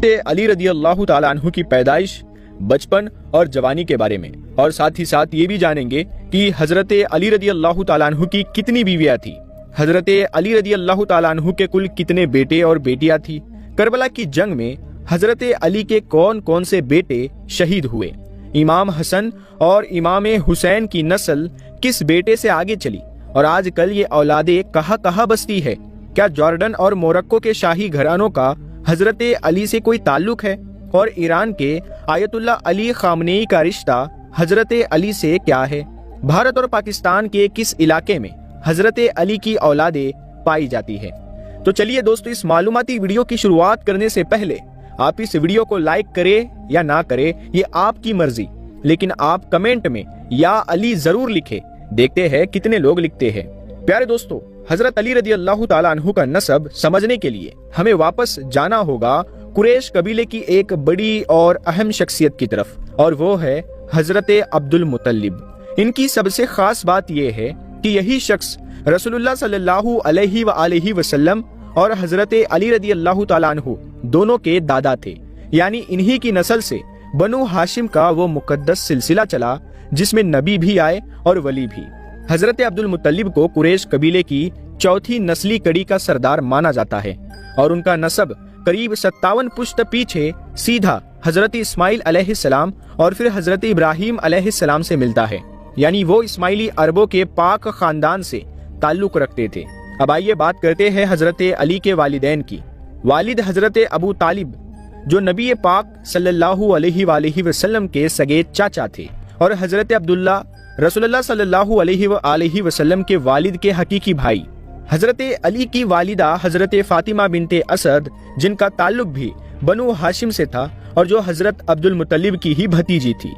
حضرت علی رضی اللہ تعالیٰ عنہ کی پیدائش، بچپن اور جوانی کے بارے میں، اور ساتھ ہی ساتھ یہ بھی جانیں گے کہ حضرت علی رضی اللہ تعالیٰ عنہ کی کتنی بیویاں تھیں، حضرت علی رضی اللہ تعالیٰ عنہ کے کل کتنے بیٹے اور بیٹیاں تھیں، کربلا کی جنگ میں حضرت علی کے کون کون سے بیٹے شہید ہوئے، امام حسن اور امام حسین کی نسل کس بیٹے سے آگے چلی، اور آج کل یہ اولادیں کہاں کہاں بستی ہے، کیا جارڈن اور موروکو کے شاہی گھرانوں کا حضرت علی سے کوئی تعلق ہے، اور ایران کے آیت اللہ علی خامنئی کا رشتہ حضرت علی سے کیا ہے، بھارت اور پاکستان کے کس علاقے میں حضرت علی کی اولادیں پائی جاتی ہے۔ تو چلیے دوستو، اس معلوماتی ویڈیو کی شروعات کرنے سے پہلے آپ اس ویڈیو کو لائک کرے یا نہ کرے یہ آپ کی مرضی، لیکن آپ کمنٹ میں یا علی ضرور لکھے، دیکھتے ہیں کتنے لوگ لکھتے ہیں۔ پیارے دوستو، حضرت علی رضی اللہ تعالیٰ عنہ کا نسب سمجھنے کے لیے ہمیں واپس جانا ہوگا قریش قبیلے کی ایک بڑی اور اہم شخصیت کی طرف، اور وہ ہے حضرت عبد المطلب۔ ان کی سب سے خاص بات یہ ہے کہ یہی شخص رسول اللہ صلی اللہ علیہ وآلہ وسلم اور حضرت علی رضی اللہ تعالیٰ عنہ دونوں کے دادا تھے، یعنی انہی کی نسل سے بنو ہاشم کا وہ مقدس سلسلہ چلا جس میں نبی بھی آئے اور ولی بھی۔ حضرت عبد المطلب کو قریش قبیلے کی چوتھی نسلی کڑی کا سردار مانا جاتا ہے، اور ان کا نسب قریب 57 پشت پیچھے سیدھا حضرت اسماعیل علیہ السلام اور پھر حضرت ابراہیم علیہ السلام سے ملتا ہے، یعنی وہ اسماعیلی عربوں کے پاک خاندان سے تعلق رکھتے تھے۔ اب آئیے بات کرتے ہیں حضرت علی کے والدین کی۔ والد حضرت ابو طالب جو نبی پاک صلی اللہ علیہ وآلہ وسلم کے سگے چاچا تھے، اور حضرت عبداللہ رسول اللہ صلی اللہ علیہ وآلہ وسلم کے والد کے حقیقی بھائی۔ حضرت علی کی والدہ حضرت فاطمہ بنت اسد، جن کا تعلق بھی بنو ہاشم سے تھا اور جو حضرت عبد المطلب کی ہی بھتیجی تھی۔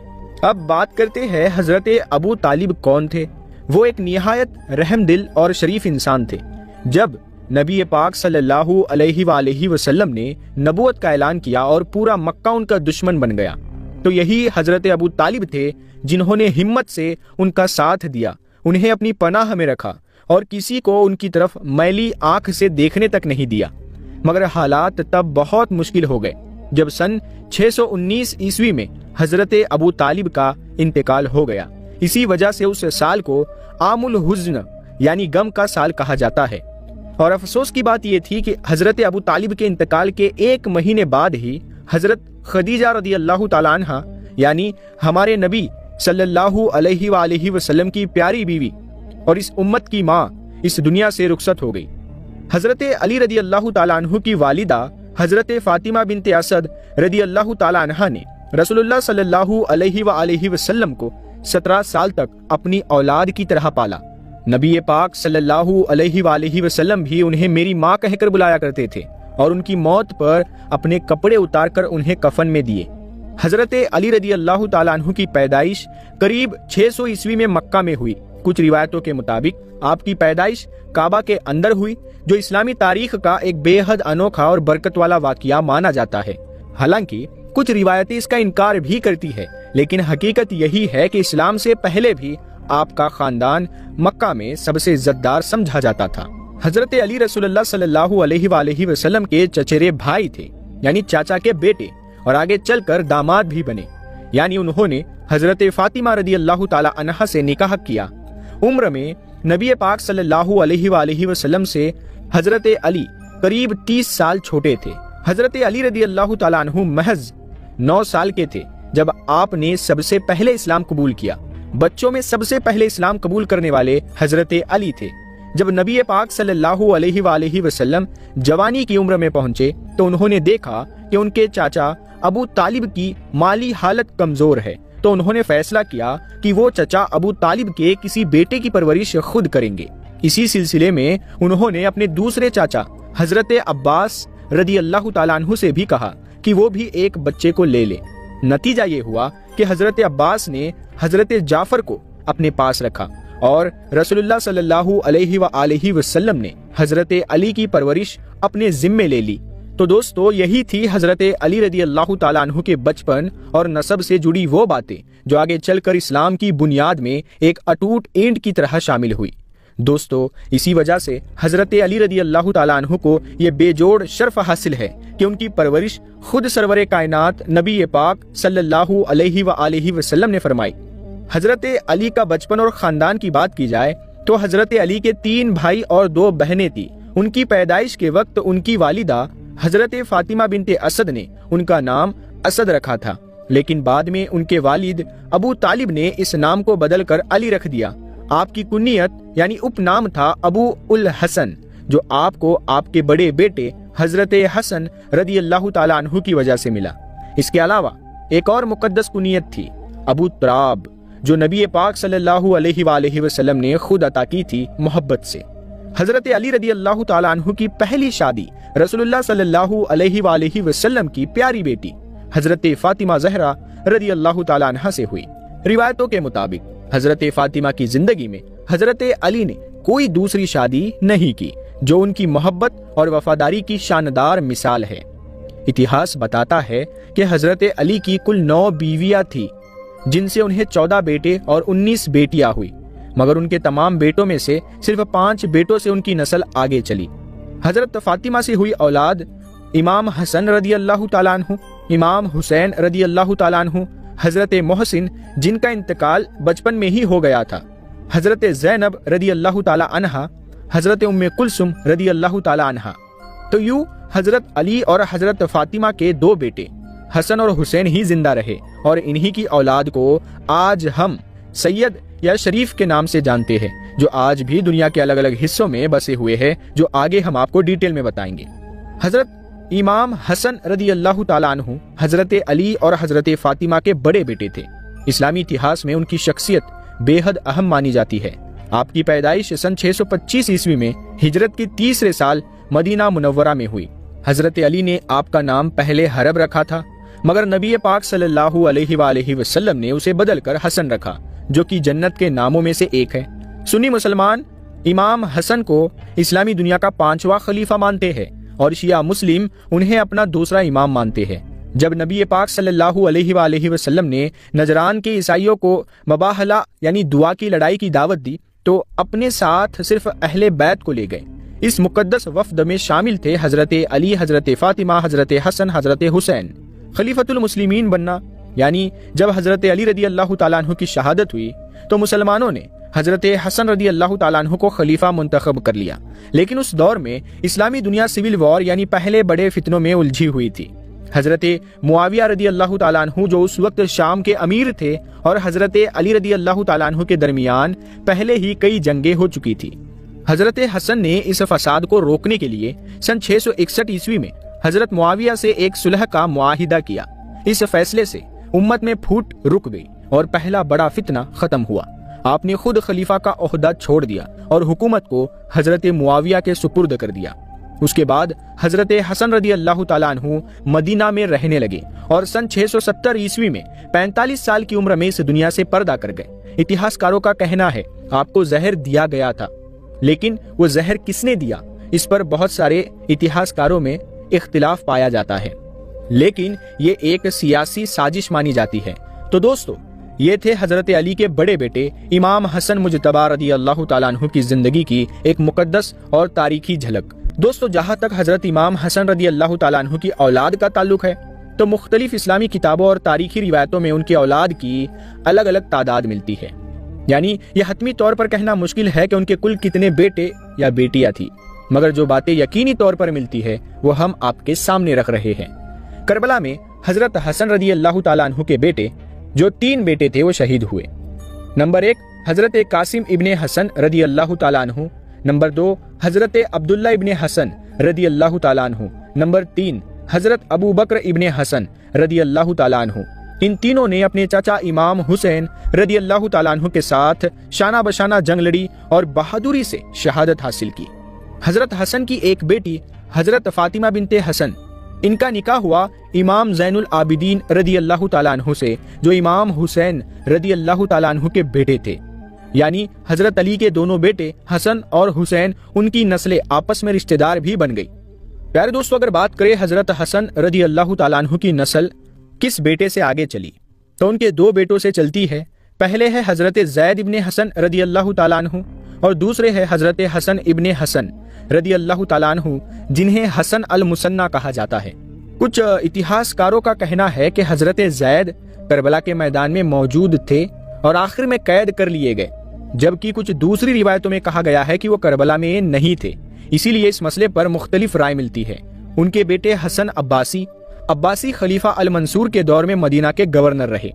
اب بات کرتے ہیں حضرت ابو طالب کون تھے۔ وہ ایک نہایت رحم دل اور شریف انسان تھے۔ جب نبی پاک صلی اللہ علیہ وآلہ وسلم نے نبوت کا اعلان کیا اور پورا مکہ ان کا دشمن بن گیا، تو یہی حضرت ابو طالب تھے جنہوں نے ہمت سے ان کا ساتھ دیا، انہیں اپنی پناہ میں رکھا اور کسی کو ان کی طرف میلی آنکھ سے دیکھنے تک نہیں دیا۔ مگر حالات تب بہت مشکل ہو گئے جب سن 619 عیسوی میں حضرت ابو طالب کا انتقال ہو گیا۔ اسی وجہ سے اس سال کو عام الحزن یعنی غم کا سال کہا جاتا ہے، اور افسوس کی بات یہ تھی کہ حضرت ابو طالب کے انتقال کے 1 مہینے بعد ہی حضرت خدیجہ رضی اللہ تعالیٰ عنہ، یعنی ہمارے نبی صلی اللہ علیہ وآلہ وسلم کی پیاری بیوی اور اس امت کی ماں، اس دنیا سے رخصت ہو گئی۔ حضرت علی رضی اللہ تعالیٰ عنہ کی والدہ حضرت فاطمہ بنت اسد رضی اللہ تعالیٰ عنہ نے رسول اللہ صلی اللہ علیہ وآلہ وسلم کو 17 سال تک اپنی اولاد کی طرح پالا۔ نبی پاک صلی اللہ علیہ وآلہ وسلم بھی انہیں میری ماں کہہ کر بلایا کرتے تھے، اور ان کی موت پر اپنے کپڑے اتار کر انہیں کفن میں دیے۔ حضرت علی رضی اللہ تعالیٰ عنہ کی پیدائش قریب 600 عیسوی میں مکہ میں ہوئی۔ کچھ روایتوں کے مطابق آپ کی پیدائش کعبہ کے اندر ہوئی، جو اسلامی تاریخ کا ایک بے حد انوکھا اور برکت والا واقعہ مانا جاتا ہے۔ حالانکہ کچھ روایتیں اس کا انکار بھی کرتی ہے، لیکن حقیقت یہی ہے کہ اسلام سے پہلے بھی آپ کا خاندان مکہ میں سب سے عزتدار سمجھا جاتا تھا۔ حضرت علی رسول اللہ صلی اللہ علیہ وآلہ وسلم کے چچیرے بھائی تھے، یعنی چاچا کے بیٹے، اور آگے چل کر داماد بھی بنے، یعنی انہوں نے حضرت فاطمہ رضی اللہ تعالی عنہا سے نکاح کیا۔ عمر میں نبی پاک صلی اللہ علیہ وآلہ وسلم سے حضرت علی قریب 30 سال چھوٹے تھے۔ حضرت علی رضی اللہ تعالی عنہ محض 9 سال کے تھے جب آپ نے سب سے پہلے اسلام قبول کیا۔ بچوں میں سب سے پہلے اسلام قبول کرنے والے حضرت علی تھے۔ جب نبی پاک صلی اللہ علیہ وآلہ وسلم جوانی کی عمر میں پہنچے تو انہوں نے دیکھا کہ ان کے چاچا ابو طالب کی مالی حالت کمزور ہے، تو انہوں نے فیصلہ کیا کہ وہ چچا ابو طالب کے کسی بیٹے کی پرورش خود کریں گے۔ اسی سلسلے میں انہوں نے اپنے دوسرے چاچا حضرت عباس رضی اللہ تعالیٰ عنہ سے بھی کہا کہ وہ بھی ایک بچے کو لے لے۔ نتیجہ یہ ہوا کہ حضرت عباس نے حضرت جعفر کو اپنے پاس رکھا، اور رسول اللہ صلی اللہ علیہ وآلہ وسلم نے حضرت علی کی پرورش اپنے ذمے لے لی۔ تو دوستو، یہی تھی حضرت علی رضی اللہ تعالیٰ عنہ کے بچپن اور نسب سے جڑی وہ باتیں جو آگے چل کر اسلام کی بنیاد میں ایک اٹوٹ اینٹ کی طرح شامل ہوئی۔ دوستو اسی وجہ سے حضرت علی رضی اللہ تعالیٰ عنہ کو یہ بے جوڑ شرف حاصل ہے کہ ان کی پرورش خود سرور کائنات نبی پاک صلی اللہ علیہ وآلہ وسلم نے فرمائی۔ حضرت علی کا بچپن اور خاندان کی بات کی جائے تو حضرت علی کے 3 بھائی اور 2 بہنیں تھیں۔ ان کی پیدائش کے وقت ان کی والدہ حضرت فاطمہ بنت اسد نے ان کا نام اسد رکھا تھا، لیکن بعد میں ان کے والد ابو طالب نے اس نام کو بدل کر علی رکھ دیا۔ آپ کی کنیت یعنی اپ نام تھا ابو الحسن، جو آپ کو آپ کے بڑے بیٹے حضرت حسن رضی اللہ تعالیٰ عنہ کی وجہ سے ملا۔ اس کے علاوہ ایک اور مقدس کنیت تھی ابو تراب، جو نبی پاک صلی اللہ علیہ وآلہ وسلم نے خود عطا کی تھی محبت سے۔ حضرت علی رضی اللہ تعالیٰ عنہ کی پہلی شادی رسول اللہ صلی اللہ علیہ وآلہ وسلم کی پیاری بیٹی حضرت فاطمہ زہرا رضی اللہ تعالیٰ عنہ سے ہوئی۔ روایتوں کے مطابق حضرت فاطمہ کی زندگی میں حضرت علی نے کوئی دوسری شادی نہیں کی، جو ان کی محبت اور وفاداری کی شاندار مثال ہے۔ اتہاس بتاتا ہے کہ حضرت علی کی کل 9 بیویاں تھیں، جن سے انہیں 14 بیٹے اور 19 بیٹیاں ہوئی، مگر ان کے تمام بیٹوں میں سے صرف 5 بیٹوں سے ان کی نسل آگے چلی۔ حضرت فاطمہ سے ہوئی اولاد امام حسن رضی اللہ تعالیٰ عنہ، امام حسین رضی اللہ تعالیٰ عنہ، حضرت محسن جن کا انتقال بچپن میں ہی ہو گیا تھا، حضرت زینب رضی اللہ تعالیٰ عنہا، حضرت ام کلثوم رضی اللہ تعالیٰ عنہا۔ تو یوں حضرت علی اور حضرت فاطمہ کے 2 بیٹے حسن اور حسین ہی زندہ رہے، اور انہی کی اولاد کو آج ہم سید یا شریف کے نام سے جانتے ہیں، جو آج بھی دنیا کے الگ الگ حصوں میں بسے ہوئے ہیں، جو آگے ہم آپ کو ڈیٹیل میں بتائیں گے۔ حضرت امام حسن رضی اللہ تعالیٰ عنہ حضرت علی اور حضرت فاطمہ کے بڑے بیٹے تھے۔ اسلامی اتہاس میں ان کی شخصیت بے حد اہم مانی جاتی ہے۔ آپ کی پیدائش سن 625 عیسوی میں ہجرت کی تیسرے سال مدینہ منورہ میں ہوئی۔ حضرت علی نے آپ کا نام پہلے حرب رکھا تھا، مگر نبی پاک صلی اللہ علیہ وآلہ وسلم نے اسے بدل کر حسن رکھا، جو کہ جنت کے ناموں میں سے ایک ہے۔ سنی مسلمان امام حسن کو اسلامی دنیا کا 5واں خلیفہ مانتے ہیں، اور شیعہ مسلم انہیں اپنا دوسرا امام مانتے ہیں۔ جب نبی پاک صلی اللہ علیہ وآلہ وسلم نے نجران کے عیسائیوں کو مباہلہ یعنی دعا کی لڑائی کی دعوت دی تو اپنے ساتھ صرف اہل بیت کو لے گئے۔ اس مقدس وفد میں شامل تھے حضرت علی، حضرت فاطمہ، حضرت حسن، حضرت حسین۔ خلیفۃ المسلمین بننا یعنی جب حضرت علی رضی اللہ تعالیٰ عنہ کی شہادت ہوئی تو مسلمانوں نے حضرت حسن رضی اللہ تعالیٰ عنہ کو خلیفہ منتخب کر لیا، لیکن اس دور میں اسلامی دنیا سول وار یعنی پہلے بڑے فتنوں میں الجھی ہوئی تھی۔ حضرت معاویہ رضی اللہ تعالیٰ عنہ جو اس وقت شام کے امیر تھے اور حضرت علی رضی اللہ تعالیٰ عنہ کے درمیان پہلے ہی کئی جنگیں ہو چکی تھی۔ حضرت حسن نے اس فساد کو روکنے کے لیے سن 661 عیسوی میں حضرت معاویہ سے ایک صلح کا معاہدہ کیا۔ اس فیصلے سے امت میں پھوٹ رک گئی اور پہلا بڑا فتنہ ختم ہوا۔ آپ نے خود خلیفہ کا عہدہ چھوڑ دیا اور حکومت کو حضرت معاویہ کے سپرد کر دیا۔ اس کے بعد حضرت حسن رضی اللہ تعالیٰ عنہ مدینہ میں رہنے لگے اور سن 670 عیسوی میں 45 سال کی عمر میں اس دنیا سے پردہ کر گئے۔ اتہاس کاروں کا کہنا ہے آپ کو زہر دیا گیا تھا، لیکن وہ زہر کس نے دیا اس پر بہت سارے اتہاس کاروں میں اختلاف پایا جاتا ہے، لیکن یہ ایک سیاسی سازش مانی جاتی ہے۔ تو دوستو یہ تھے حضرت علی کے بڑے بیٹے امام حسن مجتبی رضی اللہ تعالیٰ عنہ کی زندگی کی ایک مقدس اور تاریخی جھلک۔ دوستو جہاں تک حضرت امام حسن رضی اللہ تعالیٰ عنہ کی اولاد کا تعلق ہے تو مختلف اسلامی کتابوں اور تاریخی روایتوں میں ان کی اولاد کی الگ الگ تعداد ملتی ہے، یعنی یہ حتمی طور پر کہنا مشکل ہے کہ ان کے کل کتنے بیٹے یا بیٹیاں تھی، مگر جو باتیں یقینی طور پر ملتی ہے وہ ہم آپ کے سامنے رکھ رہے ہیں۔ کربلا میں حضرت حسن رضی اللہ تعالیٰ عنہ کے بیٹے جو 3 بیٹے تھے وہ شہید ہوئے۔ نمبر 1 حضرت قاسم ابن حسن رضی اللہ تعالیٰ عنہ، نمبر 2 حضرت عبداللہ ابن حسن رضی اللہ تعالیٰ عنہ، نمبر 3 حضرت ابو بکر ابن حسن رضی اللہ تعالیٰ عنہ۔ ان تینوں نے اپنے چاچا امام حسین رضی اللہ تعالیٰ عنہ کے ساتھ شانہ بشانہ جنگ لڑی اور بہادری سے شہادت حاصل کی۔ حضرت حسن کی ایک بیٹی حضرت فاطمہ بنت حسن، ان کا نکاح ہوا امام زین العابدین رضی اللہ تعالیٰ عنہ سے، جو امام حسین رضی اللہ تعالیٰ عنہ کے بیٹے تھے، یعنی حضرت علی کے دونوں بیٹے حسن اور حسین ان کی نسلیں آپس میں رشتہ دار بھی بن گئی۔ پیارے دوستو اگر بات کریں حضرت حسن رضی اللہ تعالیٰ عنہ کی نسل کس بیٹے سے آگے چلی تو ان کے 2 بیٹوں سے چلتی ہے۔ پہلے ہے حضرت زید ابن حسن رضی اللہ تعالیٰ عنہ اور دوسرے ہے حضرت حسن ابن حسن رضی اللہ تعالیٰ عنہ، جنہیں حسن المثنی کہا جاتا ہے۔ کچھ اتہاسکاروں کا کہنا ہے کہ حضرت زید کربلا کے میدان میں موجود تھے اور آخر میں قید کر لیے گئے، جبکہ کچھ دوسری روایتوں میں کہا گیا ہے کہ وہ کربلا میں نہیں تھے۔ اسی لیے اس مسئلے پر مختلف رائے ملتی ہے۔ ان کے بیٹے حسن عباسی خلیفہ المنصور کے دور میں مدینہ کے گورنر رہے،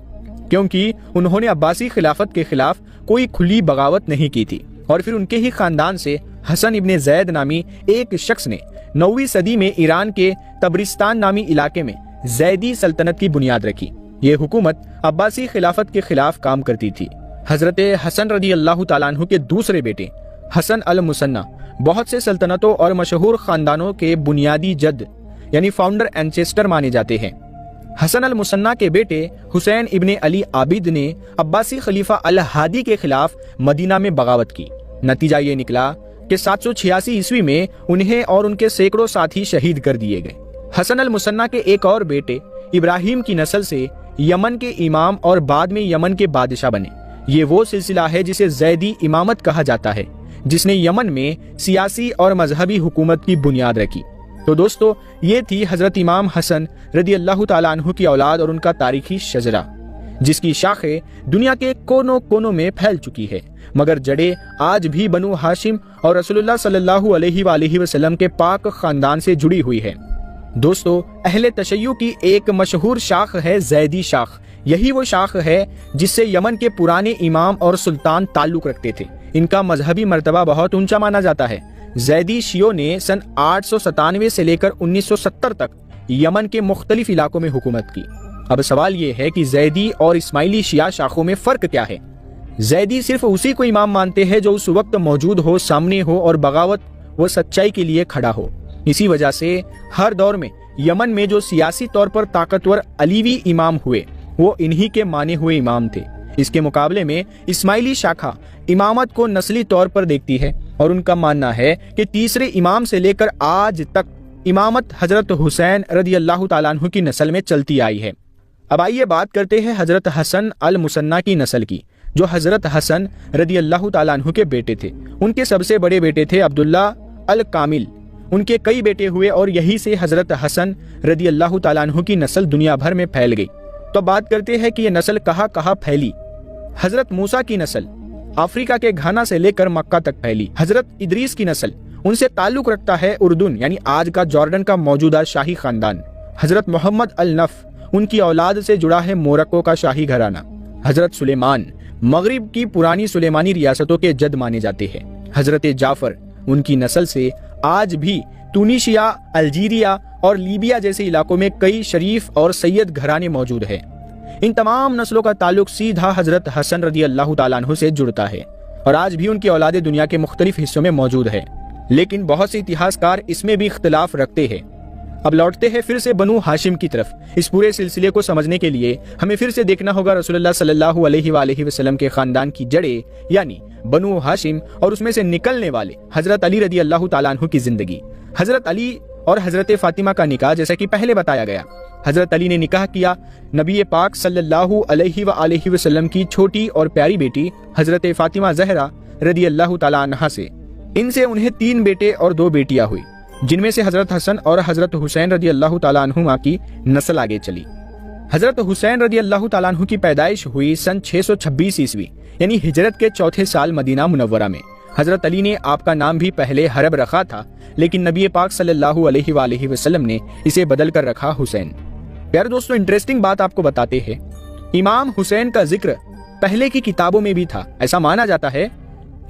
کیونکہ انہوں نے عباسی خلافت کے خلاف کوئی کھلی بغاوت نہیں کی تھی، اور پھر ان کے ہی خاندان سے حسن ابن زید نامی ایک شخص نے 9ویں صدی میں ایران کے تبرستان نامی علاقے میں زیدی سلطنت کی بنیاد رکھی۔ یہ حکومت عباسی خلافت کے خلاف کام کرتی تھی۔ حضرت حسن رضی اللہ تعالیٰ عنہ کے دوسرے بیٹے حسن المثنی بہت سے سلطنتوں اور مشہور خاندانوں کے بنیادی جد یعنی فاؤنڈر اینسیسٹر مانے جاتے ہیں۔ حسن المثنی کے بیٹے حسین ابن علی عابد نے عباسی خلیفہ الہادی کے خلاف مدینہ میں بغاوت کی۔ نتیجہ یہ نکلا کہ 786 عیسوی میں انہیں اور ان کے سینکڑوں ساتھی شہید کر دیے گئے۔ حسن المثنی کے ایک اور بیٹے ابراہیم کی نسل سے یمن کے امام اور بعد میں یمن کے بادشاہ بنے۔ یہ وہ سلسلہ ہے جسے زیدی امامت کہا جاتا ہے، جس نے یمن میں سیاسی اور مذہبی حکومت کی بنیاد رکھی۔ تو دوستو، یہ تھی حضرت امام حسن رضی اللہ تعالیٰ عنہ کی اولاد اور ان کا تاریخی شجرہ، جس کی شاخیں دنیا کے کونوں کونوں میں پھیل چکی ہے، مگر جڑیں آج بھی بنو ہاشم اور رسول اللہ صلی اللہ علیہ وآلہ وسلم کے پاک خاندان سے جڑی ہوئی ہے۔ دوستو، اہل تشیع کی ایک مشہور شاخ ہے زیدی شاخ۔ یہی وہ شاخ ہے جس سے یمن کے پرانے امام اور سلطان تعلق رکھتے تھے۔ ان کا مذہبی مرتبہ بہت اونچا مانا جاتا ہے۔ زیدی شیعوں نے سن 897 سے لے کر 1970 تک یمن کے مختلف علاقوں میں حکومت کی۔ اب سوال یہ ہے کہ زیدی اور اسماعیلی شیعہ شاخوں میں فرق کیا ہے؟ زیدی صرف اسی کو امام مانتے ہیں جو اس وقت موجود ہو، سامنے ہو اور بغاوت و سچائی کے لیے کھڑا ہو۔ اسی وجہ سے ہر دور میں یمن میں جو سیاسی طور پر طاقتور علیوی امام ہوئے وہ انہی کے مانے ہوئے امام تھے۔ اس کے مقابلے میں اسماعیلی شاخہ امامت کو نسلی طور پر دیکھتی ہے، اور ان کا ماننا ہے کہ تیسرے امام سے لے کر آج تک امامت حضرت حسین رضی اللہ تعالیٰ عنہ کی نسل میں چلتی آئی ہے۔ اب آئیے بات کرتے ہیں حضرت حسن المثنی کی نسل کی، جو حضرت حسن رضی اللہ تعالیٰ عنہ کے بیٹے تھے۔ ان کے سب سے بڑے بیٹے تھے عبداللہ الکامل۔ ان کے کئی بیٹے ہوئے اور یہی سے حضرت حسن رضی اللہ تعالیٰ عنہ کی نسل دنیا بھر میں پھیل گئی۔ تو بات کرتے ہیں کہ یہ نسل کہاں کہاں پھیلی۔ حضرت موسیٰ کی نسل افریقہ کے گھانا سے لے کر مکہ تک پھیلی۔ حضرت ادریس کی نسل ان سے تعلق رکھتا ہے اردن یعنی آج کا جارڈن کا موجودہ شاہی خاندان۔ حضرت محمد النف ان کی اولاد سے جڑا ہے موروکو کا شاہی گھرانہ۔ حضرت سلیمان مغرب کی پرانی سلیمانی ریاستوں کے جد مانے جاتے ہیں۔ حضرت جعفر ان کی نسل سے آج بھی تونیشیا، الجیریا اور لیبیا جیسے علاقوں میں کئی شریف اور سید گھرانے موجود ہیں۔ ان تمام نسلوں کا تعلق سیدھا حضرت حسن رضی اللہ تعالیٰ عنہ سے جڑتا ہے، اور آج بھی ان کی اولادیں دنیا کے مختلف حصوں میں موجود ہے۔ لیکن بہت سے اتہاسکار اس میں بھی اختلاف رکھتے ہیں۔ اب لوٹتے ہیں پھر سے بنو ہاشم کی طرف۔ اس پورے سلسلے کو سمجھنے کے لیے ہمیں پھر سے دیکھنا ہوگا رسول اللہ صلی اللہ علیہ وآلہ وسلم کے خاندان کی جڑیں یعنی بنو ہاشم، اور اس میں سے نکلنے والے حضرت علی رضی اللہ تعالیٰ عنہ کی زندگی۔ حضرت علی اور حضرت فاطمہ کا نکاح جیسا کہ پہلے بتایا گیا، حضرت علی نے نکاح کیا نبی پاک صلی اللہ علیہ وآلہ وسلم کی چھوٹی اور پیاری بیٹی حضرت فاطمہ زہرا رضی اللہ تعالیٰ عنہا سے۔ ان سے انہیں 3 بیٹے اور 2 بیٹیاں ہوئی، جن میں سے حضرت حسن اور حضرت حسین رضی اللہ تعالیٰ عنہما کی نسل آگے چلی۔ حضرت حسین رضی اللہ تعالیٰ عنہ کی پیدائش ہوئی سن 626 عیسوی یعنی ہجرت کے چوتھے سال مدینہ منورہ میں۔ حضرت علی نے آپ کا نام بھی پہلے حرب رکھا تھا، لیکن نبی پاک صلی اللہ علیہ وآلہ وسلم نے اسے بدل کر رکھا حسین۔ پیارے دوستو، انٹریسٹنگ بات آپ کو بتاتے ہیں، امام حسین کا ذکر پہلے کی کتابوں میں بھی تھا، ایسا مانا جاتا ہے۔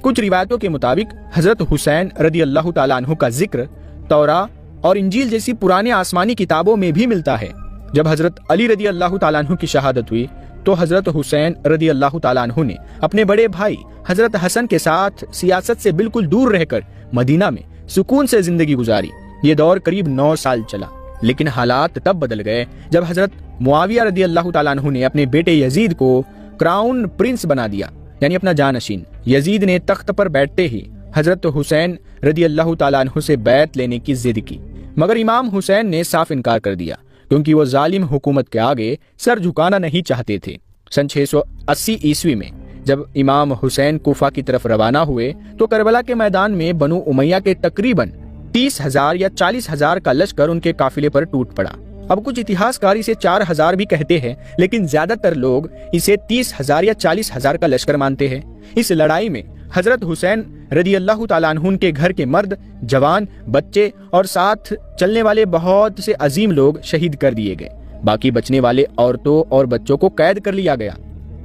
کچھ روایتوں کے مطابق حضرت حسین رضی اللہ تعالیٰ عنہ کا ذکر توراہ اور انجیل جیسی پرانے آسمانی کتابوں میں بھی ملتا ہے۔ جب حضرت علی رضی اللہ تعالیٰ عنہ کی شہادت ہوئی تو حضرت حسین رضی اللہ تعالیٰ عنہ نے اپنے بڑے بھائی حضرت حسن کے ساتھ سیاست سے بالکل دور رہ کر مدینہ میں سکون سے زندگی گزاری۔ یہ دور قریب 9 سال چلا، لیکن حالات تب بدل گئے جب حضرت معاویہ رضی اللہ تعالیٰ عنہ نے اپنے بیٹے یزید کو کراؤن پرنس بنا دیا، یعنی اپنا جانشین۔ یزید نے تخت پر بیٹھتے ہی حضرت حسین رضی اللہ تعالیٰ عنہ سے بیعت لینے کی ضد کی، مگر امام حسین نے صاف انکار کر دیا، کیونکہ وہ ظالم حکومت کے آگے سر جھکانا نہیں چاہتے تھے۔ سن 680 عیسوی میں جب امام حسین کوفہ کی طرف روانہ ہوئے تو کربلا کے میدان میں بنو امیہ کے تقریباً 30,000 یا 40,000 کا لشکر ان کے قافلے پر ٹوٹ پڑا۔ اب کچھ اتہاسکار اسے 4,000 بھی کہتے ہیں، لیکن زیادہ تر لوگ اسے 30,000 یا 40,000 کا لشکر مانتے ہیں۔ اس لڑائی میں حضرت حسین رضی اللہ تعالیٰ عنہ کے گھر کے مرد، جوان، بچے اور ساتھ چلنے والے بہت سے عظیم لوگ شہید کر دیے گئے۔ باقی بچنے والے عورتوں اور بچوں کو قید کر لیا گیا۔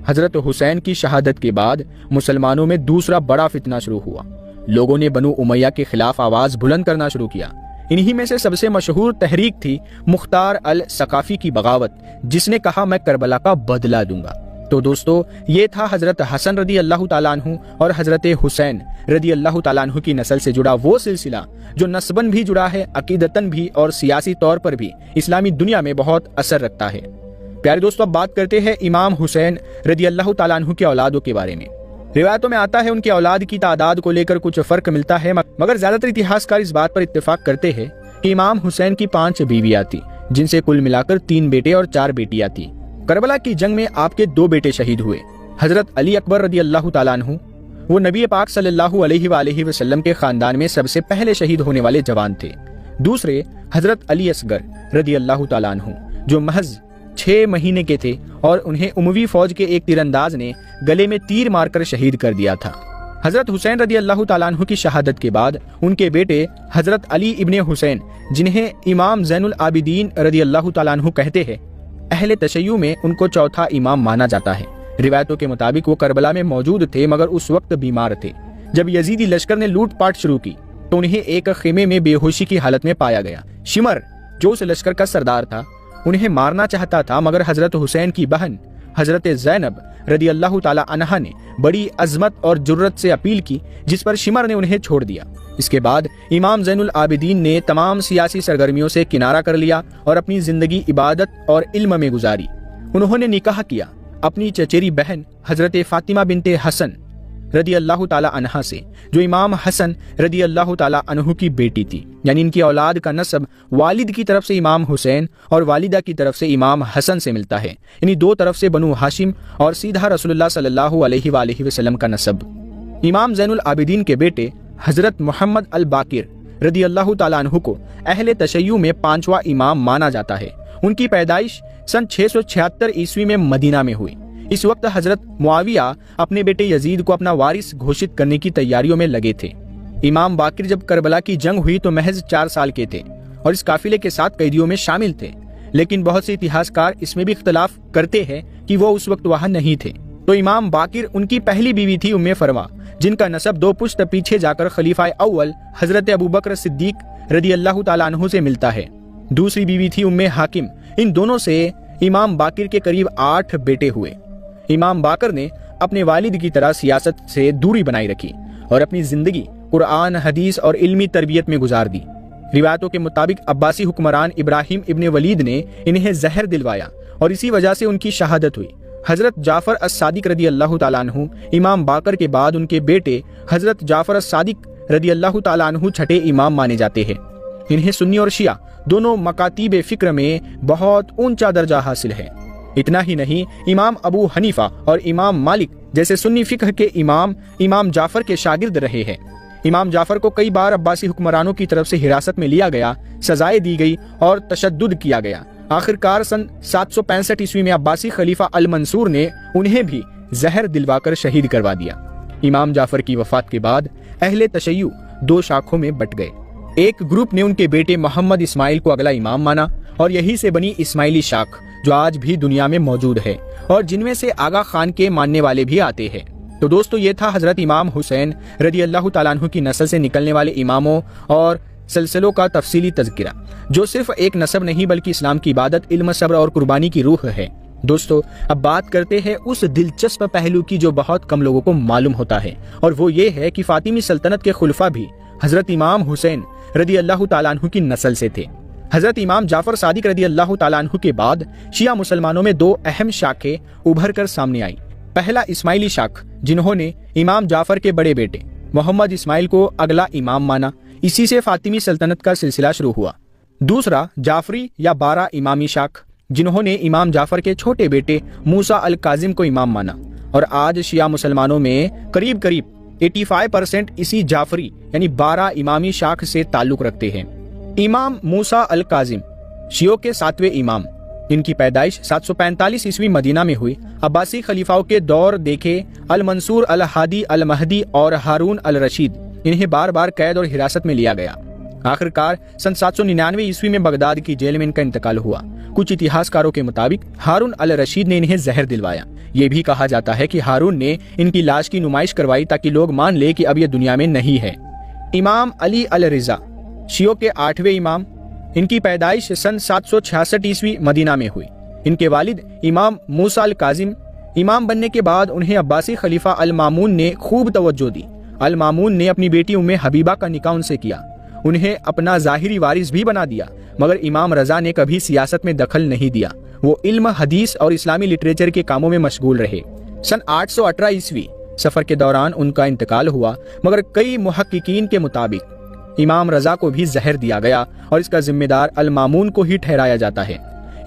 حضرت حسین کی شہادت کے بعد مسلمانوں میں دوسرا بڑا فتنہ شروع ہوا۔ لوگوں نے بنو امیہ کے خلاف آواز بلند کرنا شروع کیا۔ انہی میں سے سب سے مشہور تحریک تھی مختار الثقفی کی بغاوت، جس نے کہا میں کربلا کا بدلہ دوں گا۔ تو دوستو، یہ تھا حضرت حسن رضی اللہ تعالیٰ عنہ اور حضرت حسین رضی اللہ تعالیٰ عنہ کی نسل سے جڑا وہ سلسلہ جو نسباً بھی جڑا ہے، عقیدتاً بھی اور سیاسی طور پر بھی اسلامی دنیا میں بہت اثر رکھتا ہے۔ پیارے دوستو، اب بات کرتے ہیں امام حسین رضی اللہ تعالیٰ عنہ کے اولادوں کے بارے میں۔ روایتوں میں آتا ہے ان کی اولاد کی تعداد کو لے کر کچھ فرق ملتا ہے، مگر زیادہ تر اتہاسکار اس بات پر اتفاق کرتے ہیں کہ امام حسین کی 5 بیویاں تھیں، جن سے کل ملا کر 3 بیٹے اور 4 بیٹیاں تھیں۔ کربلا کی جنگ میں آپ کے 2 بیٹے شہید ہوئے۔ حضرت علی اکبر رضی اللہ تعالیٰ عنہ، وہ نبی پاک صلی اللہ علیہ وآلہ وسلم کے خاندان میں سب سے پہلے شہید ہونے والے جوان تھے۔ دوسرے حضرت علی اصغر رضی اللہ تعالیٰ عنہ، جو محض 6 مہینے کے تھے اور انہیں اموی فوج کے ایک تیر انداز نے گلے میں تیر مار کر شہید کر دیا تھا۔ حضرت حسین رضی اللہ تعالیٰ عنہ کی شہادت کے بعد ان کے بیٹے حضرت علی ابن حسین، جنہیں امام زین العابدین رضی اللہ تعالیٰ عنہ کہتے ہیں، اہل تشیع میں ان کو چوتھا امام مانا جاتا ہے۔ روایتوں کے مطابق وہ کربلا میں موجود تھے، مگر اس وقت بیمار تھے۔ جب یزیدی لشکر نے لوٹ پاٹ شروع کی تو انہیں ایک خیمے میں بے ہوشی کی حالت میں پایا گیا۔ شمر، جو اس لشکر کا سردار تھا، انہیں مارنا چاہتا تھا، مگر حضرت حسین کی بہن حضرت زینب رضی اللہ تعالی عنہا نے بڑی عظمت اور جرت سے اپیل کی، جس پر شمر نے انہیں چھوڑ دیا۔ اس کے بعد امام زین العابدین نے تمام سیاسی سرگرمیوں سے کنارہ کر لیا اور اپنی زندگی عبادت اور علم میں گزاری۔ انہوں نے نکاح کیا اپنی چچیری بہن حضرت فاطمہ بنت حسن رضی اللہ تعالی عنہا سے، جو امام حسن رضی اللہ تعالی عنہ کی بیٹی تھی۔ یعنی ان کی اولاد کا نسب والد کی طرف سے امام حسین اور والدہ کی طرف سے امام حسن سے ملتا ہے، یعنی 2 طرف سے بنو ہاشم اور سیدھا رسول اللہ صلی اللہ علیہ وآلہ وسلم کا نسب۔ امام زین العابدین کے بیٹے حضرت محمد الباقر رضی اللہ تعالیٰ عنہ کو اہل تشیع میں 5واں امام مانا جاتا ہے۔ ان کی پیدائش سن 676 عیسوی میں مدینہ میں ہوئی۔ اس وقت حضرت معاویہ اپنے بیٹے یزید کو اپنا وارث گھوشت کرنے کی تیاریوں میں لگے تھے۔ امام باقر جب کربلا کی جنگ ہوئی تو محض 4 سال کے تھے اور اس قافلے کے ساتھ قیدیوں میں شامل تھے، لیکن بہت سے اتہاسکار اس میں بھی اختلاف کرتے ہیں کہ وہ اس وقت وہاں نہیں تھے۔ تو امام باقر ان کی پہلی بیوی تھی ام فرما، جن کا نسب 2 پشت پیچھے جا کر خلیفہ اول حضرت ابوبکر صدیق رضی اللہ تعالیٰ عنہ سے ملتا ہے۔ دوسری بیوی تھی ام حاکم۔ ان دونوں سے امام باقر کے قریب 8 بیٹے ہوئے۔ امام باقر نے اپنے والد کی طرح سیاست سے دوری بنائی رکھی اور اپنی زندگی قرآن، حدیث اور علمی تربیت میں گزار دی۔ روایتوں کے مطابق عباسی حکمران ابراہیم ابن ولید نے انہیں زہر دلوایا اور اسی وجہ سے ان کی شہادت ہوئی۔ حضرت جعفر الصادق رضی اللہ تعالیٰ عنہ امام باقر کے بعد ان کے بیٹے حضرت جعفر الصادق رضی اللہ تعالیٰ عنہ چھٹے امام مانے جاتے ہیں۔ انہیں سنی اور شیعہ دونوں مکاتیب فکر میں بہت اونچا درجہ حاصل ہے۔ اتنا ہی نہیں، امام ابو حنیفہ اور امام مالک جیسے سنی فقہ کے امام جعفر کے شاگرد رہے ہیں۔ امام جعفر کو کئی بار عباسی حکمرانوں کی طرف سے حراست میں لیا گیا، سزائیں دی گئی اور تشدد کیا گیا۔ آخر کار سن 765 عیسوی میں عباسی خلیفہ المنصور نے انہیں بھی زہر دلوا کر شہید کروا دیا۔ امام جعفر کی وفات کے بعد اہل تشیع 2 شاخوں میں بٹ گئے۔ ایک گروپ نے ان کے بیٹے محمد اسماعیل کو اگلا امام مانا اور یہی سے بنی اسماعیلی شاخ، جو آج بھی دنیا میں موجود ہے اور جن میں سے آغا خان کے ماننے والے بھی آتے ہیں۔ تو دوستو، یہ تھا حضرت امام حسین رضی اللہ تعالیٰ عنہ کی نسل سے نکلنے والے اماموں اور سلسلوں کا تفصیلی تذکرہ، جو صرف ایک نسب نہیں بلکہ اسلام کی عبادت، علم، صبر اور قربانی کی روح ہے۔ دوستو، اب بات کرتے ہیں اس دلچسپ پہلو کی جو بہت کم لوگوں کو معلوم ہوتا ہے، اور وہ یہ ہے کہ فاطمی سلطنت کے خلفاء بھی حضرت امام حسین رضی اللہ تعالیٰ عنہ کی نسل سے تھے۔ حضرت امام جعفر صادق رضی اللہ تعالیٰ عنہ کے بعد شیعہ مسلمانوں میں 2 اہم شاخیں ابھر کر سامنے آئیں۔ پہلا اسماعیلی شاخ، جنہوں نے امام جعفر کے بڑے بیٹے محمد اسماعیل کو اگلا امام مانا، اسی سے فاطمی سلطنت کا سلسلہ شروع ہوا۔ دوسرا جعفری یا 12 امامی شاخ، جنہوں نے امام جعفر کے چھوٹے بیٹے موسیٰ الکاظم کو امام مانا اور آج شیعہ مسلمانوں میں قریب قریب 85% اسی جعفری یعنی 12 امامی شاخ سے تعلق رکھتے ہیں۔ امام موسیٰ الکاظم شیعوں کے 7ویں امام، ان کی پیدائش 745 عیسوی مدینہ میں ہوئی۔ عباسی خلیفاؤں کے دور دیکھے المنصور الہادی المہدی اور ہارون الرشید، انہیں بار بار قید اور حراست میں لیا گیا۔ آخرکار سن 799 عیسوی میں بغداد کی جیل میں ان کا انتقال ہوا۔ کچھ اتہاسکاروں کے مطابق ہارون الرشید نے انہیں زہر دلوایا۔ یہ بھی کہا جاتا ہے کہ ہارون نے ان کی لاش کی نمائش کروائی تاکہ لوگ مان لے کہ اب یہ دنیا میں نہیں ہے۔ امام علی الرضا شیعوں کے 8ویں امام، ان کی پیدائش سن 766 عیسوی مدینہ میں ہوئی۔ ان کے والد امام موسیٰ الکاظم امام بننے کے بعد انہیں عباسی خلیفہ المامون نے خوب توجہ دی۔ المامون نے اپنی بیٹی ام حبیبہ کا نکاح ان سے کیا، انہیں اپنا ظاہری وارث بھی بنا دیا، مگر امام رضا نے کبھی سیاست میں دخل نہیں دیا۔ وہ علم، حدیث اور اسلامی لٹریچر کے کاموں میں مشغول رہے۔ سن 818 عیسوی سفر کے دوران ان کا انتقال ہوا، مگر کئی محققین کے مطابق امام رضا کو بھی زہر دیا گیا اور اس کا ذمہ دار المامون کو ہی ٹھہرایا جاتا ہے۔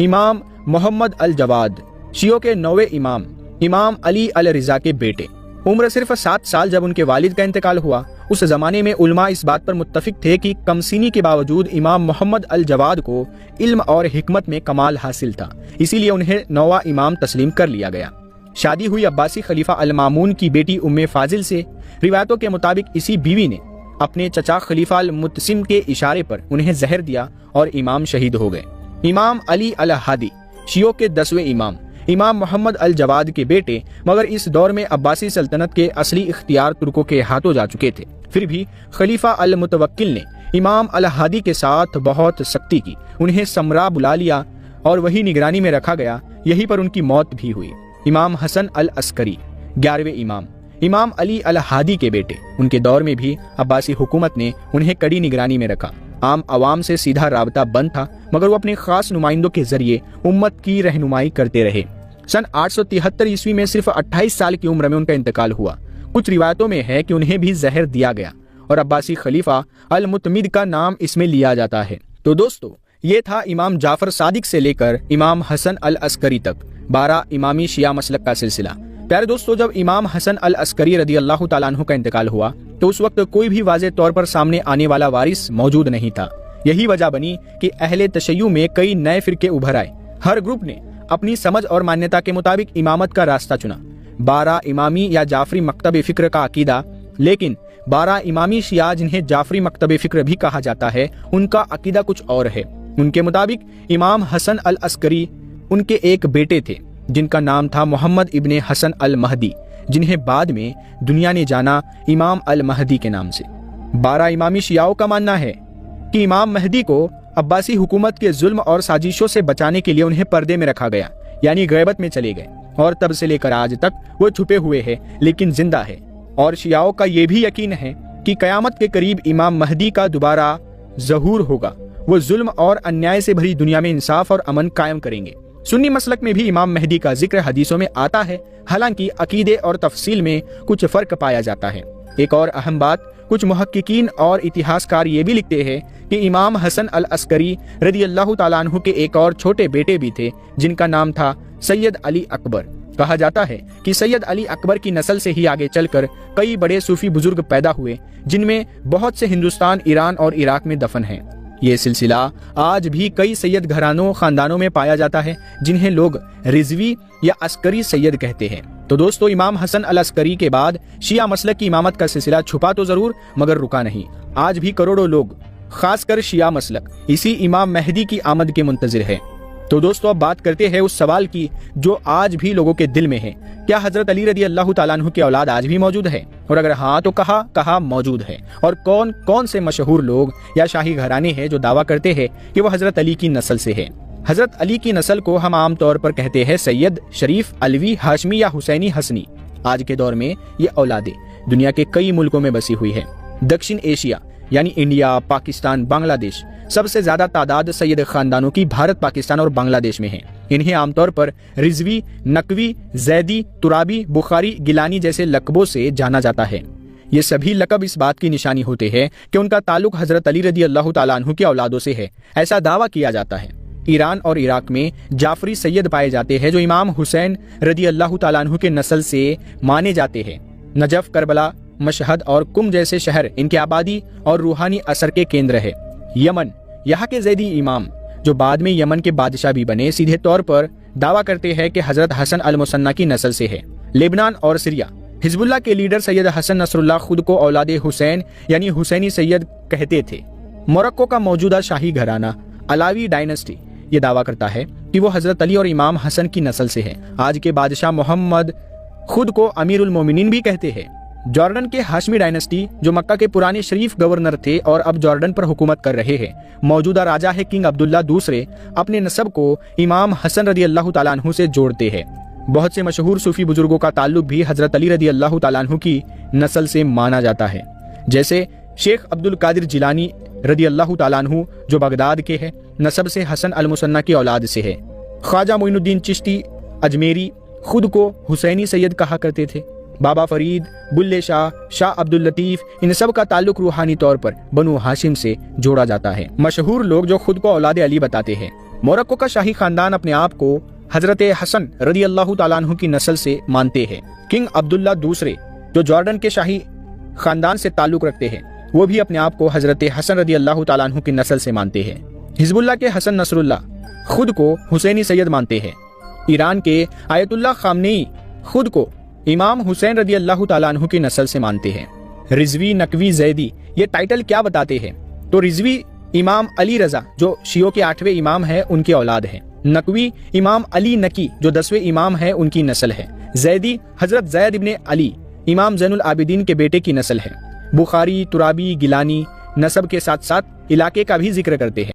امام محمد الجواد شیعوں کے 9ویں امام، امام علی الرضا کے بیٹے، عمر صرف 7 سال جب ان کے والد کا انتقال ہوا۔ اس زمانے میں علماء اس بات پر متفق تھے کہ کم سنی کے باوجود امام محمد الجواد کو علم اور حکمت میں کمال حاصل تھا، اسی لیے انہیں 9واں امام تسلیم کر لیا گیا۔ شادی ہوئی عباسی خلیفہ المامون کی بیٹی ام فاضل سے۔ روایتوں کے مطابق اسی بیوی نے اپنے چچا خلیفہ المتسم کے اشارے پر انہیں زہر دیا اور امام شہید ہو گئے۔ امام علی الہادی شیعوں کے 10ویں امام، امام محمد الجواد کے بیٹے، مگر اس دور میں عباسی سلطنت کے اصلی اختیار ترکوں کے ہاتھوں جا چکے تھے۔ پھر بھی خلیفہ المتوکل نے امام الہادی کے ساتھ بہت سختی کی، انہیں سمرا بلا لیا اور وہی نگرانی میں رکھا گیا، یہیں پر ان کی موت بھی ہوئی۔ امام حسن العسکری 11ویں امام، امام علی الہادی کے بیٹے، ان کے دور میں بھی عباسی حکومت نے انہیں کڑی نگرانی میں رکھا۔ عام عوام سے سیدھا رابطہ بند تھا، مگر وہ اپنے خاص نمائندوں کے ذریعے امت کی رہنمائی کرتے رہے۔ سن 873 عیسوی میں صرف 28 سال کی عمر میں ان کا انتقال ہوا۔ کچھ روایتوں میں ہے کہ انہیں بھی زہر دیا گیا اور عباسی خلیفہ المتمد کا نام اس میں لیا جاتا ہے۔ تو دوستو، یہ تھا امام جعفر صادق سے لے کر امام حسن العسکری تک 12 امامی شیعہ مسلک کا سلسلہ۔ پیارے دوستو، جب امام حسن العسکری رضی اللہ تعالیٰ عنہ کا انتقال ہوا تو اس وقت کوئی بھی واضح طور پر سامنے آنے والا وارث موجود نہیں تھا۔ یہی وجہ بنی کہ اہل تشیع میں کئی نئے فرقے ابھر آئے۔ ہر گروپ نے اپنی سمجھ اور مانیتا کے مطابق امامت کا راستہ چنا۔ 12 امامی یا جعفری مکتب فکر کا عقیدہ، لیکن 12 امامی شیعہ جنہیں جعفری مکتب فکر بھی کہا جاتا ہے، ان کا عقیدہ کچھ اور ہے۔ ان کے مطابق امام حسن العسکری ان کے ایک بیٹے تھے جن کا نام تھا محمد ابن حسن المہدی، جنہیں بعد میں دنیا نے جانا امام المہدی کے نام سے۔ 12 امامی شیعوں کا ماننا ہے کہ امام مہدی کو عباسی حکومت کے ظلم اور سازشوں سے بچانے کے لیے انہیں پردے میں رکھا گیا، یعنی غیبت میں چلے گئے، اور تب سے لے کر آج تک وہ چھپے ہوئے ہیں لیکن زندہ ہے۔ اور شیعوں کا یہ بھی یقین ہے کہ قیامت کے قریب امام مہدی کا دوبارہ ظہور ہوگا، وہ ظلم اور انیائے سے بھری دنیا میں انصاف اور امن قائم کریں گے۔ سنی مسلک میں بھی امام مہدی کا ذکر حدیثوں میں آتا ہے، حالانکہ عقیدے اور تفصیل میں کچھ فرق پایا جاتا ہے۔ ایک اور اہم بات، کچھ محققین اور اتہاسکار یہ بھی لکھتے ہیں کہ امام حسن العسکری رضی اللہ تعالیٰ عنہ کے ایک اور چھوٹے بیٹے بھی تھے جن کا نام تھا سید علی اکبر۔ کہا جاتا ہے کہ سید علی اکبر کی نسل سے ہی آگے چل کر کئی بڑے صوفی بزرگ پیدا ہوئے، جن میں بہت سے ہندوستان، ایران اور عراق میں دفن ہیں۔ یہ سلسلہ آج بھی کئی سید گھرانوں، خاندانوں میں پایا جاتا ہے جنہیں لوگ رضوی یا عسکری سید کہتے ہیں۔ تو دوستو، امام حسن العسکری کے بعد شیعہ مسلک کی امامت کا سلسلہ چھپا تو ضرور مگر رکا نہیں۔ آج بھی کروڑوں لوگ، خاص کر شیعہ مسلک، اسی امام مہدی کی آمد کے منتظر ہے۔ تو دوستو، اب بات کرتے ہیں اس سوال کی جو آج بھی لوگوں کے دل میں ہے، کیا حضرت علی رضی اللہ تعالیٰ عنہ کی اولاد آج بھی موجود ہے؟ اور اگر ہاں تو کہاں موجود ہے؟ اور کون کون سے مشہور لوگ یا شاہی گھرانے ہیں جو دعویٰ کرتے ہیں کہ وہ حضرت علی کی نسل سے ہے؟ حضرت علی کی نسل کو ہم عام طور پر کہتے ہیں سید، شریف، علوی، ہاشمی یا حسینی، حسنی۔ آج کے دور میں یہ اولادیں دنیا کے کئی ملکوں میں بسی ہوئی ہیں۔ دکشن ایشیا یعنی انڈیا، پاکستان، بنگلہ دیش، سب سے زیادہ تعداد سید خاندانوں کی بھارت، پاکستان اور بنگلہ دیش میں ہیں۔ انہیں عام طور پر رضوی، نقوی، زیدی، ترابی، بخاری، گیلانی جیسے لقبوں سے جانا جاتا ہے۔ یہ سبھی لقب اس بات کی نشانی ہوتے ہیں کہ ان کا تعلق حضرت علی رضی اللہ تعالیٰ عنہ کی اولادوں سے ہے، ایسا دعویٰ کیا جاتا ہے۔ ایران اور عراق میں جعفری سید پائے جاتے ہیں جو امام حسین رضی اللہ تعالیٰ عنہ کے نسل سے مانے جاتے ہیں۔ نجف، کربلا، مشہد اور کم جیسے شہر ان کے آبادی اور روحانی اثر کے کیندر ہے۔ یمن، یہاں کے زیدی امام جو بعد میں یمن کے بادشاہ بھی بنے، سیدھے طور پر دعویٰ کرتے ہیں کہ حضرت حسن المثنی کی نسل سے ہے۔ لیبنان اور سیریا، حزب اللہ کے لیڈر سید حسن نصر اللہ خود کو اولاد حسین یعنی حسینی سید کہتے تھے۔ موروکو کا موجودہ شاہی گھرانہ علاوی ڈائنسٹی یہ دعویٰ کرتا ہے کہ وہ حضرت علی اور امام حسن کی نسل سے ہے۔ آج کے بادشاہ محمد خود کو امیر المومنین بھی کہتے ہیں۔ جارڈن کے ہاشمی ڈائنسٹی جو مکہ کے پرانے شریف گورنر تھے اور اب جارڈن پر حکومت کر رہے ہیں، موجودہ راجہ ہے کنگ عبداللہ دوسرے، اپنے نسب کو امام حسن رضی اللہ تعالیٰ عنہ سے جوڑتے ہیں۔ بہت سے مشہور صوفی بزرگوں کا تعلق بھی حضرت علی رضی اللہ تعالیٰ عنہ کی نسل سے مانا جاتا ہے، جیسے شیخ عبد القادر جیلانی رضی اللہ تعالیٰ عنہ جو بغداد کے ہے، نسب سے حسن المثنی کی اولاد سے ہے۔ خواجہ معین الدین چشتی اجمیری خود کو حسینی سید کہا کرتے تھے۔ بابا فرید، بلے شاہ، شاہ عبد اللطیف، ان سب کا تعلق روحانی طور پر بنو ہاشم سے جوڑا جاتا ہے۔ مشہور لوگ جو خود کو اولاد علی بتاتے ہیں۔ موروکو کا شاہی خاندان اپنے آپ کو حضرت حسن رضی اللہ تعالیٰ عنہ کی نسل سے مانتے ہیں۔ کنگ عبداللہ دوسرے جو جارڈن کے شاہی خاندان سے تعلق رکھتے ہیں، وہ بھی اپنے آپ کو حضرت حسن رضی اللہ تعالیٰ عنہ کی نسل سے مانتے ہیں۔ حزب اللہ کے حسن نصر اللہ خود کو حسینی سید مانتے ہیں۔ ایران کے آیت اللہ خامنئی خود کو امام حسین رضی اللہ تعالیٰ عنہ کی نسل سے مانتے ہیں۔ رضوی، نقوی، زیدی یہ ٹائٹل کیا بتاتے ہیں؟ تو رضوی امام علی رضا جو شیعوں کے 8ویں امام ہیں ان کے اولاد ہیں۔ نقوی امام علی نقی جو 10ویں امام ہیں ان کی نسل ہے۔ زیدی حضرت زید ابن علی امام زین العابدین کے بیٹے کی نسل ہے۔ بخاری، ترابی، گیلانی نسب کے ساتھ ساتھ علاقے کا بھی ذکر کرتے ہیں۔